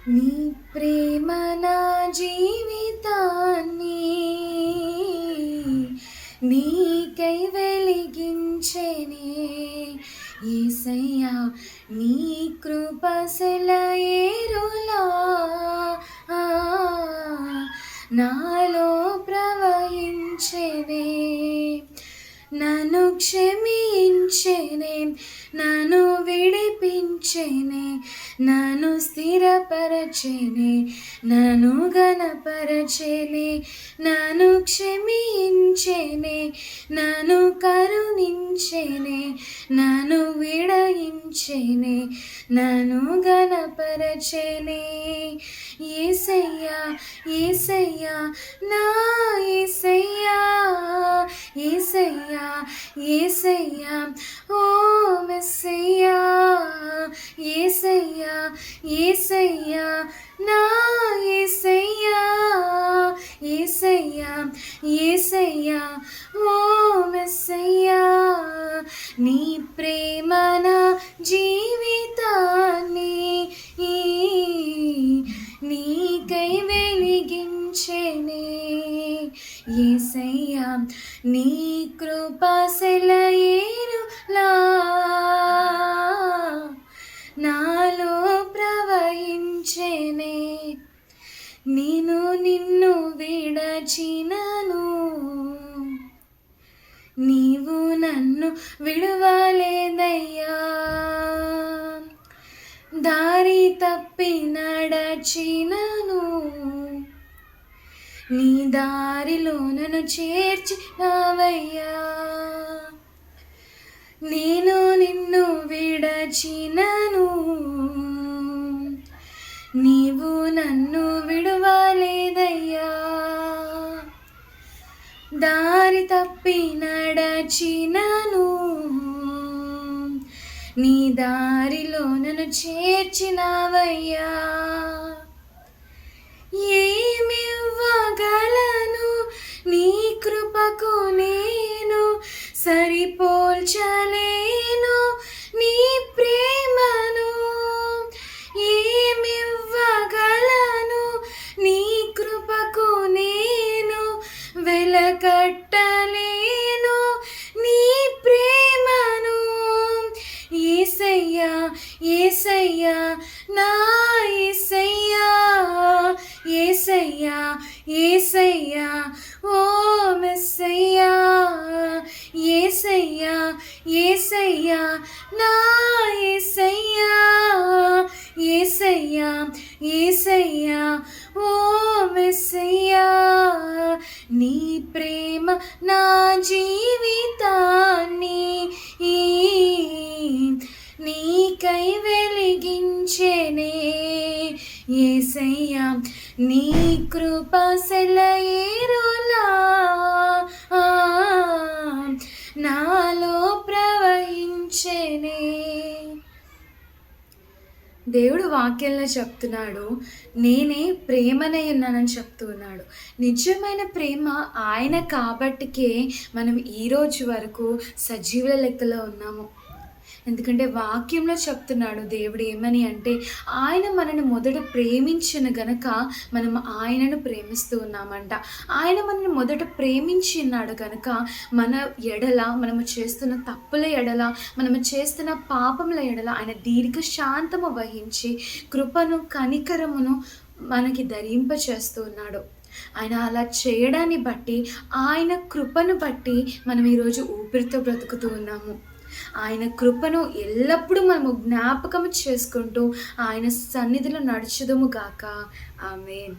నీ ప్రేమ నా జీవితాన్ని నీకై వెలిగించెనే యేసయ్యా. నీ కృప సెలయేరులా నాలో ప్రవహించెనే, నన్ను క్షమించెనే, నన్ను విడిపించెనే, నన్ను స్థిరపరచెనే, నన్ను ఘనపరచెనే, నన్ను క్షమించెనే, నన్ను కరుణించెనే, నన్ను విడయించెనే, నన్ను ఘనపరచెనే. యేసయ్యా యేసయ్యా నా యేసయ్యా, యేసయ్యా యేసయ్యా ఓ మెస్సయ్యా, యేసయ్యా యేసయ్యా నా యేసయ్యా, యేసయ్యా యేసయ్యా ఓ మెస్సయ్యా. నీ ప్రేమ నా జీవితాన్ని నీకై వెలిగించెనే యేసయ్యా. నీ కృప సెలయేరులా నాలో ప్రవహించెనే, నేను నిన్ను విడచినను, నీవు నన్ను విడువలేదయ్యా. దారి తప్పి నడచినను, నీ దారిలో నన్ను చేర్చినవయ్యా. నేను నిన్ను విడచినను, నీవు నన్ను విడువలేదయ్యా. దారి తప్పి నడచినను, నీ దారిలో నన్ను చేర్చినవయ్యా. ఏమివ్వగలను నీ కృపకు నేను, సరిపోల్చలేను నీ ప్రేమను. ఏమివ్వగలను నీ కృపకు నేను, వెలకట్టలేను నీ ప్రేమను. యేసయ్యా యేసయ్యా నా యేసయ్యా, యేసయ్యా యేసయ్యా ఓ మెస్సయ్యా, యేసయ్యా యేసయ్యా నా యేసయ్యా, యేసయ్యా యేసయ్యా ఓ మెస్సయ్యా. నీ ప్రేమ నా జీవితాన్ని నీకై వెలిగించెనే యేసయ్యా. నీ కృప సెలయేరులా నాలో ప్రవహించెనే. దేవుడు వాక్యంలో చెప్తున్నాడు, నేనే ప్రేమనై ఉన్నానని చెప్తున్నాడు. నిజమైన ప్రేమ ఆయన కాబట్టికే మనం ఈరోజు వరకు సజీవుల లెక్కలో ఉన్నాము. ఎందుకంటే వాక్యంలో చెప్తున్నాడు దేవుడు ఏమని అంటే, ఆయన మనని మొదట ప్రేమించిన గనక మనం ఆయనను ప్రేమిస్తూ ఉన్నామంట. ఆయన మనని మొదట ప్రేమించి ఉన్నాడు కనుక మన ఎడల, మనము చేస్తున్న తప్పుల ఎడల, మనము చేస్తున్న పాపముల ఎడల ఆయన దీర్ఘశాంతము వహించి కృపను కనికరమును మనకి ధరింప చేస్తూ ఉన్నాడు. ఆయన అలా చేయడాన్ని బట్టి, ఆయన కృపను బట్టి మనం ఈరోజు ఊపిరితో బ్రతుకుతూ ఉన్నాము. ఆయన కృపను ఎల్లప్పుడూ మనము జ్ఞాపకం చేసుకుంటూ ఆయన సన్నిధిలో నడుచుదుము గాక. ఆమేన్.